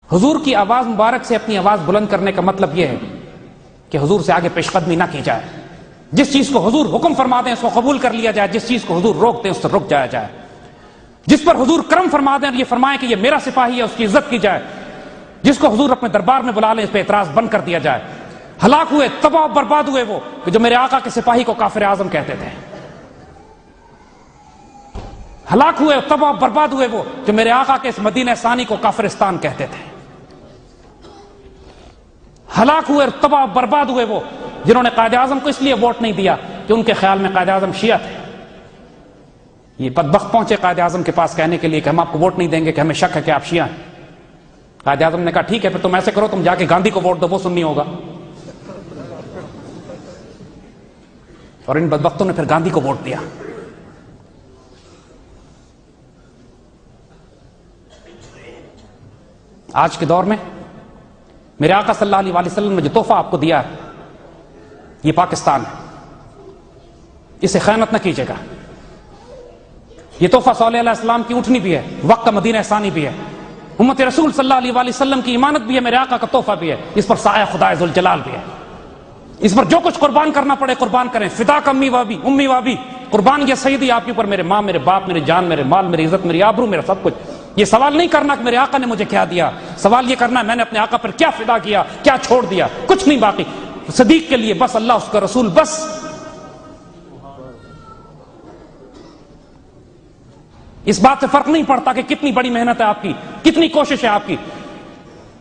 حضور کی آواز مبارک سے اپنی آواز بلند کرنے کا مطلب یہ ہے کہ حضور سے آگے پیش قدمی نہ کی جائے. جس چیز کو حضور حکم فرما دیں اس کو قبول کر لیا جائے، جس چیز کو حضور روک دیں اس سے رک جایا جائے. جس پر حضور کرم فرما دیں اور یہ فرمائیں کہ یہ میرا سپاہی ہے اس کی عزت کی جائے. جس کو حضور اپنے دربار میں بلا لیں اس پہ اعتراض بند کر دیا جائے. ہلاک ہوئے، تباہ و برباد ہوئے وہ کہ جو میرے آقا کے سپاہی کو کافر اعظم کہتے تھے. ہلاک ہوئے، تباہ و برباد ہوئے وہ جو میرے آقا کے اس مدینہ ثانی کو کافرستان کہتے تھے. ہلاک ہوئے اور تباہ و برباد ہوئے وہ جنہوں نے قائد اعظم کو اس لیے ووٹ نہیں دیا کہ ان کے خیال میں قائد اعظم شیعہ تھے. یہ بدبخت پہنچے قائد اعظم کے پاس کہنے کے لیے کہ ہم آپ کو ووٹ نہیں دیں گے کہ ہمیں شک ہے کہ آپ شیعہ ہیں. قائد اعظم نے کہا ٹھیک ہے پھر تم ایسے کرو، تم جا کے گاندھی کو ووٹ دو، وہ سنی ہوگا. اور ان بدبختوں نے پھر گاندھی کو ووٹ دیا. آج کے دور میں میرے آقا صلی اللہ علیہ وسلم نے جو تحفہ آپ کو دیا ہے یہ پاکستان ہے، اسے خیانت نہ کیجیے گا. یہ تحفہ صلی اللہ علیہ السلام کی اونٹنی بھی ہے، وقت کا مدینہ ثانی بھی ہے، امت رسول صلی اللہ علیہ وسلم کی امانت بھی ہے، میرے آقا کا تحفہ بھی ہے. اس پر سایہ خدا ذوالجلال بھی ہے. اس پر جو کچھ قربان کرنا پڑے قربان کریں. فدا کا امی وابی قربان، یہ سیدی آپ کے اوپر، میرے ماں، میرے باپ، میری جان، میرے مال، میری عزت، میری آبرو، میرا سب کچھ. یہ سوال نہیں کرنا کہ میرے آقا نے مجھے کیا دیا، سوال یہ کرنا ہے میں نے اپنے آقا پر کیا فدا کیا، کیا چھوڑ دیا. کچھ نہیں باقی. صدیق کے لیے بس اللہ، اس کا رسول بس. اس بات سے فرق نہیں پڑتا کہ کتنی بڑی محنت ہے آپ کی، کتنی کوشش ہے آپ کی.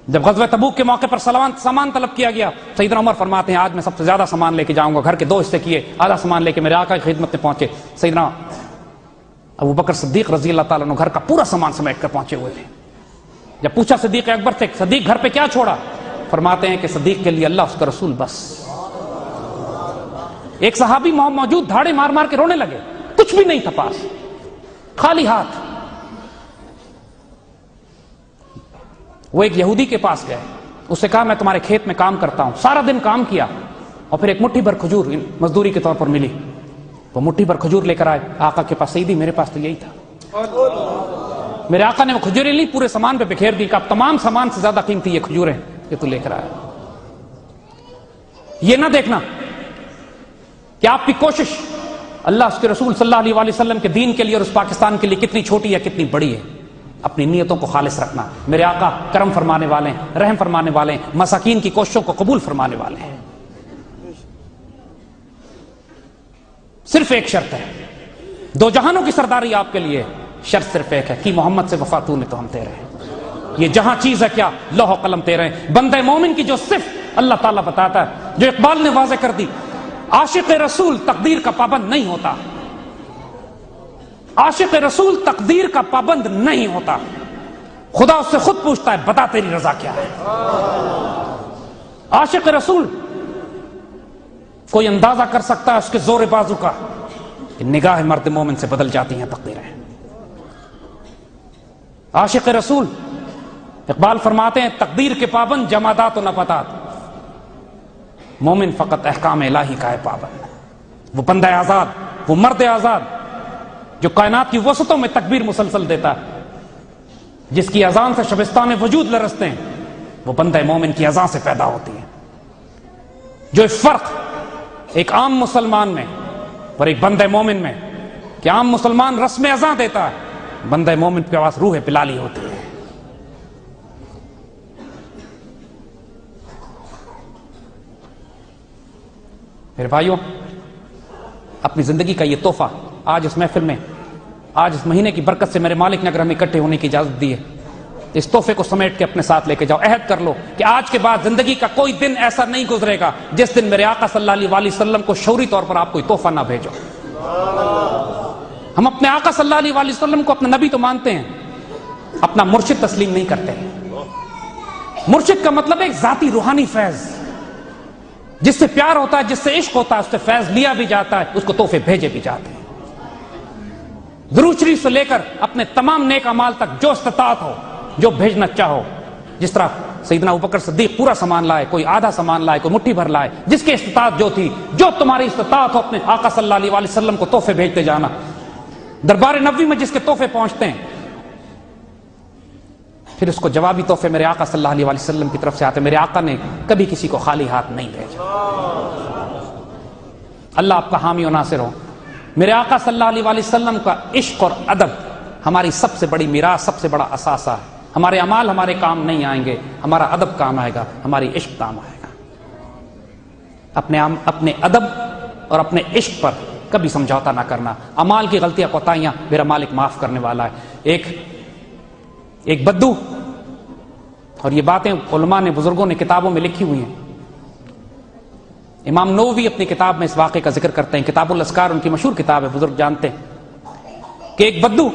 جب غزوہ تبوک کے موقع پر سامان طلب کیا گیا، سیدنا عمر فرماتے ہیں آج میں سب سے زیادہ سامان لے کے جاؤں گا. گھر کے 2 حصے کیے، آدھا سامان لے کے میرے آقا کی خدمت میں پہنچے. سیدنا ابو بکر صدیق رضی اللہ تعالیٰ عنہ گھر کا پورا سامان سمیٹ کر پہنچے ہوئے تھے. جب پوچھا صدیق اکبر سے صدیق گھر پہ کیا چھوڑا، فرماتے ہیں کہ صدیق کے لیے اللہ، اس کا رسول بس. ایک صحابی موجود دھاڑے مار مار کے رونے لگے، کچھ بھی نہیں تھا پاس، خالی ہاتھ. وہ ایک یہودی کے پاس گئے، اس سے کہا میں تمہارے کھیت میں کام کرتا ہوں. سارا دن کام کیا اور پھر ایک مٹھی بھر کھجور مزدوری کے طور پر ملی. وہ مٹھی بھر کھجور لے کر آئے آقا کے پاس. سیدی میرے پاس تو یہی تھا. میرے آقا نے وہ کھجوریں لی، پورے سامان پہ بکھیر دی کہ اب تمام سامان سے زیادہ قیمتی یہ کھجوریں کہ تو لے کر آیا. یہ نہ دیکھنا کہ آپ کی کوشش اللہ، اس کے رسول صلی اللہ علیہ وسلم کے دین کے لیے اور اس پاکستان کے لیے کتنی چھوٹی ہے کتنی بڑی ہے. اپنی نیتوں کو خالص رکھنا. میرے آقا کرم فرمانے والے ہیں، رحم فرمانے والے ہیں، مساکین کی کوششوں کو قبول فرمانے والے ہیں. صرف ایک شرط ہے، 2 جہانوں کی سرداری آپ کے لیے. شرط صرف ایک ہے کہ محمد سے وفا تو نے تو ہم تیرے ہیں. یہ جہاں چیز ہے کیا، لوح و قلم تیرے ہیں. بندہ مومن کی جو صفت اللہ تعالیٰ بتاتا ہے، جو اقبال نے واضح کر دی، عاشق رسول تقدیر کا پابند نہیں ہوتا. عاشق رسول تقدیر کا پابند نہیں ہوتا. خدا اس سے خود پوچھتا ہے بتا تیری رضا کیا ہے. عاشق رسول کوئی اندازہ کر سکتا ہے اس کے زور بازو کا کہ نگاہ مرد مومن سے بدل جاتی ہیں تقدیریں. عاشق رسول اقبال فرماتے ہیں تقدیر کے پابند جمادات و نباتات، مومن فقط احکام الہی کا ہے پابند. وہ بندہ آزاد، وہ مرد آزاد جو کائنات کی وسطوں میں تکبیر مسلسل دیتا ہے، جس کی اذان سے شبستان وجود لرزتے ہیں، وہ بندہ مومن کی اذان سے پیدا ہوتی ہے. جو فرق ایک عام مسلمان میں اور ایک بندہ مومن میں کہ عام مسلمان رسم اذان دیتا ہے، بندہ مومن کے پاس روح بلالی ہوتی ہے. میرے بھائیوں، اپنی زندگی کا یہ تحفہ آج اس محفل میں، آج اس مہینے کی برکت سے میرے مالک نے اگر ہمیں اکٹھے ہونے کی اجازت دی ہے، اس تحفے کو سمیٹ کے اپنے ساتھ لے کے جاؤ. عہد کر لو کہ آج کے بعد زندگی کا کوئی دن ایسا نہیں گزرے گا جس دن میرے آقا صلی اللہ علیہ وسلم کو شعوری طور پر آپ کوئی تحفہ نہ بھیجو. ہم اپنے آقا صلی اللہ علیہ وسلم کو اپنا نبی تو مانتے ہیں، اپنا مرشد تسلیم نہیں کرتے. مرشد کا مطلب ایک ذاتی روحانی فیض، جس سے پیار ہوتا ہے، جس سے عشق ہوتا ہے، اس سے فیض لیا بھی جاتا ہے، اس کو تحفے بھیجے بھی جاتے ہیں. درود شریف سے لے کر اپنے تمام نیک اعمال تک جو استطاعت ہو، جو بھیجنا چاہو. جس طرح سیدنا ابوبکر صدیق پورا سامان لائے، کوئی آدھا سامان لائے، کوئی مٹھی بھر لائے، جس کی استطاعت جو تھی، جو تمہاری استطاعت ہو، اپنے آقا صلی اللہ علیہ وسلم کو تحفے بھیجتے جانا. دربار نبوی میں جس کے تحفے پہنچتے ہیں پھر اس کو جوابی تحفے میرے آقا صلی اللہ علیہ وسلم کی طرف سے آتے. میرے آقا نے کبھی کسی کو خالی ہاتھ نہیں بھیجا. اللہ آپ کا حامی و ناصر ہو. میرے آقا صلی اللہ علیہ وسلم کا عشق اور ادب ہماری سب سے بڑی میراث، سب سے بڑا اثاثہ ہے. ہمارے اعمال ہمارے کام نہیں آئیں گے، ہمارا ادب کام آئے گا، ہماری عشق کام آئے گا. اپنے ادب اور اپنے عشق پر کبھی سمجھوتا نہ کرنا. اعمال کی غلطیاں کوتاہیاں میرا مالک معاف کرنے والا ہے. ایک بدو، اور یہ باتیں علماء نے، بزرگوں نے کتابوں میں لکھی ہوئی ہیں. امام نووی اپنی کتاب میں اس واقعے کا ذکر کرتے ہیں. کتاب الاذکار ان کی مشہور کتاب ہے، بزرگ جانتے ہیں کہ ایک بدو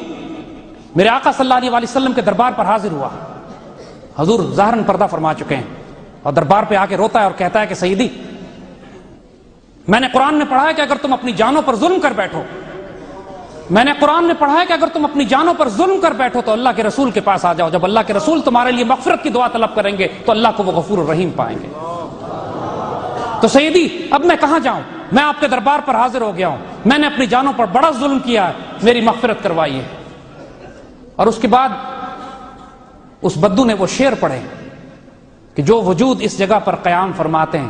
میرے آقا صلی اللہ علیہ وسلم کے دربار پر حاضر ہوا. حضور ظاہراً پردہ فرما چکے ہیں، اور دربار پہ آ کے روتا ہے اور کہتا ہے کہ سیدی، میں نے قرآن میں پڑھا ہے کہ اگر تم اپنی جانوں پر ظلم کر بیٹھو، میں نے قرآن میں پڑھا ہے کہ اگر تم اپنی جانوں پر ظلم کر بیٹھو تو اللہ کے رسول کے پاس آ جاؤ. جب اللہ کے رسول تمہارے لیے مغفرت کی دعا طلب کریں گے تو اللہ کو وہ غفور الرحیم پائیں گے. تو سیدی اب میں کہاں جاؤں؟ میں آپ کے دربار پر حاضر ہو گیا ہوں، میں نے اپنی جانوں پر بڑا ظلم کیا ہے، میری مغفرت کروائیے. اور اس کے بعد اس بدو نے وہ شعر پڑھے کہ جو وجود اس جگہ پر قیام فرماتے ہیں،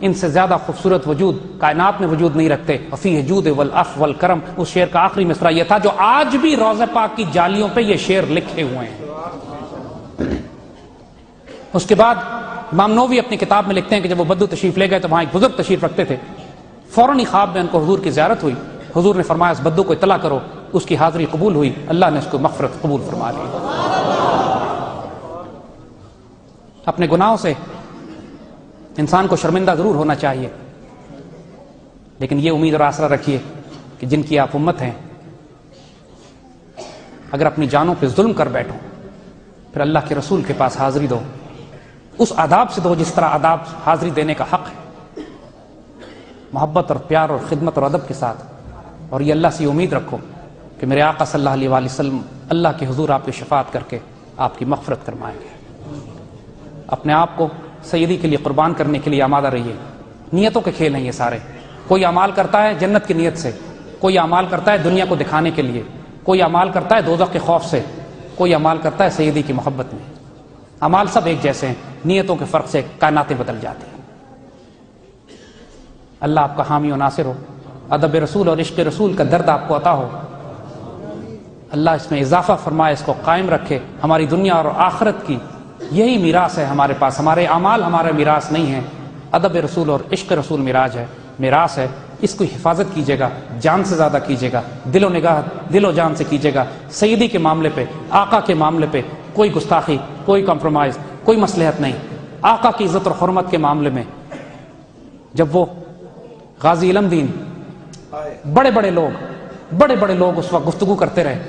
ان سے زیادہ خوبصورت وجود کائنات میں وجود نہیں رکھتے. وفیہ جود والعفو والکرم. اس شعر کا آخری مصرع یہ تھا جو آج بھی روضہ پاک کی جالیوں پہ یہ شعر لکھے ہوئے ہیں. اس کے بعد امام نووی اپنی کتاب میں لکھتے ہیں کہ جب وہ بدو تشریف لے گئے تو وہاں ایک بزرگ تشریف رکھتے تھے. فوراً ہی خواب میں ان کو حضور کی زیارت ہوئی. حضور نے فرمایا اس بدو کو اطلاع کرو. اس کی حاضری قبول ہوئی، اللہ نے اس کو مغفرت قبول فرما لی. اپنے گناہوں سے انسان کو شرمندہ ضرور ہونا چاہیے، لیکن یہ امید اور آسرا رکھیے کہ جن کی آپ امت ہیں، اگر اپنی جانوں پہ ظلم کر بیٹھو پھر اللہ کے رسول کے پاس حاضری دو، اس آداب سے دو جس طرح آداب حاضری دینے کا حق ہے، محبت اور پیار اور خدمت اور ادب کے ساتھ. اور یہ اللہ سے امید رکھو کہ میرے آقا صلی اللہ علیہ وسلم اللہ کے حضور آپ کی شفاعت کر کے آپ کی مغفرت فرمائیں گے. اپنے آپ کو سیدی کے لیے قربان کرنے کے لیے آمادہ رہیے. نیتوں کے کھیل ہیں یہ سارے. کوئی اعمال کرتا ہے جنت کی نیت سے، کوئی اعمال کرتا ہے دنیا کو دکھانے کے لیے، کوئی اعمال کرتا ہے دوزخ کے خوف سے، کوئی اعمال کرتا ہے سیدی کی محبت میں. اعمال سب ایک جیسے ہیں، نیتوں کے فرق سے کائناتیں بدل جاتی ہیں. اللہ آپ کا حامی و ناصر ہو. ادب رسول اور عشق رسول کا درد آپ کو عطا ہو. اللہ اس میں اضافہ فرمائے، اس کو قائم رکھے. ہماری دنیا اور آخرت کی یہی میراث ہے ہمارے پاس. ہمارے اعمال ہمارے میراث نہیں ہیں. ادب رسول اور عشق رسول میراث ہے. اس کو حفاظت کیجیے گا، جان سے زیادہ کیجیے گا، دل و نگاہ دل و جان سے کیجیے گا. سیدی کے معاملے پہ، آقا کے معاملے پہ کوئی گستاخی، کوئی کمپرومائز، کوئی مصلحت نہیں. آقا کی عزت اور حرمت کے معاملے میں جب وہ غازی علم دین، بڑے بڑے لوگ اس وقت گفتگو کرتے رہے.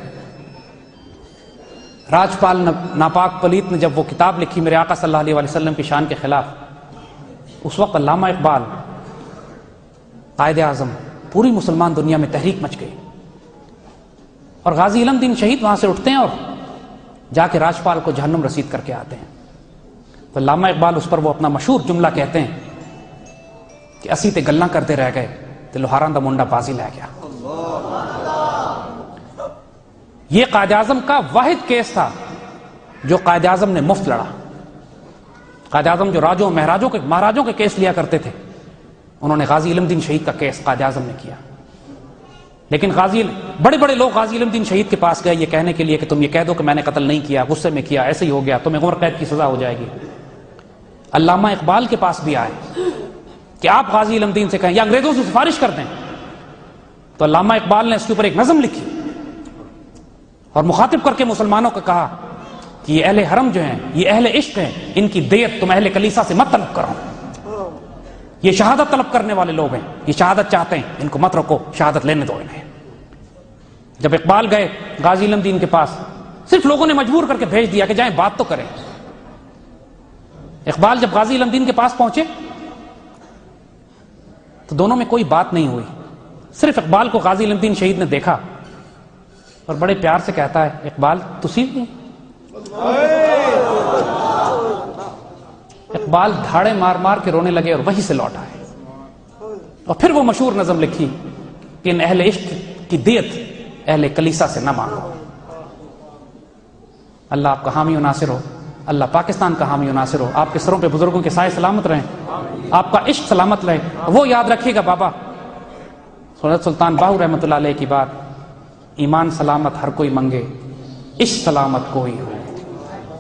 راجپال ناپاک پلیت نے جب وہ کتاب لکھی میرے آقا صلی اللہ علیہ وسلم کی شان کے خلاف، اس وقت علامہ اقبال، قائد اعظم، پوری مسلمان دنیا میں تحریک مچ گئی. اور غازی علم دین شہید وہاں سے اٹھتے ہیں اور جا کے راجپال کو جہنم رسید کر کے آتے ہیں. تو علامہ اقبال اس پر وہ اپنا مشہور جملہ کہتے ہیں کہ اسی تے گلاں کرتے رہ گئے تے لوہاراں دا منڈا بازی لے گیا. یہ قائد اعظم کا واحد کیس تھا جو قائد اعظم نے مفت لڑا. قائد اعظم جو راجوں مہاراجوں کے کیس لیا کرتے تھے، انہوں نے غازی علم دین شہید کا کیس قائد اعظم نے کیا. لیکن بڑے لوگ غازی علم دین شہید کے پاس گئے یہ کہنے کے لیے کہ تم یہ کہہ دو کہ میں نے قتل نہیں کیا، غصے میں کیا، ایسے ہی ہو گیا، تمہیں عمر قید کی سزا ہو جائے گی. علامہ اقبال کے پاس بھی آئے کہ آپ غازی علم دین سے کہیں یا انگریزوں سے سفارش کر دیں. تو علامہ اقبال نے اس کے اوپر ایک نظم لکھی اور مخاطب کر کے مسلمانوں کو کہا کہ یہ اہل حرم جو ہیں، یہ اہل عشق ہیں، ان کی دیت تم اہل کلیسا سے مت طلب کرو. یہ شہادت طلب کرنے والے لوگ ہیں، یہ شہادت چاہتے ہیں، ان کو مت رکو، شہادت لینے دو انہیں. جب اقبال گئے غازی علم دین کے پاس، صرف لوگوں نے مجبور کر کے بھیج دیا کہ جائیں بات تو کریں. اقبال جب غازی علم دین کے پاس پہنچے تو دونوں میں کوئی بات نہیں ہوئی. صرف اقبال کو غازی علم دین شہید نے دیکھا اور بڑے پیار سے کہتا ہے، اقبال تسی نہیں. اقبال دھاڑے مار مار کے رونے لگے اور وہیں سے لوٹ آئے. اور پھر وہ مشہور نظم لکھی کہ ان اہل عشق کی دیت اہل کلیسا سے نہ مانگو. اللہ آپ کا حامی و ناصر ہو، اللہ پاکستان کا حامی و ناصر ہو، آپ کے سروں پہ بزرگوں کے سائے سلامت رہیں، آپ کا عشق سلامت رہے۔ وہ یاد رکھیے گا بابا، حضرت سلطان باہو رحمۃ اللہ علیہ کی بات، ایمان سلامت ہر کوئی منگے، عشق سلامت کوئی ہو۔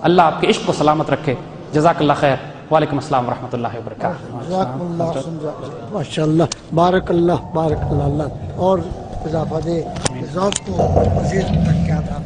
اللہ آپ کے عشق کو سلامت رکھے۔ جزاک اللہ خیر۔ وعلیکم السلام ورحمۃ اللہ وبرکاتہ۔ جزاکم اللہ ماشاء اللہ، بارک اللہ، بارک اللہ، اللہ اور اضافہ دے، ذوق کو مزید تک کیا تھا۔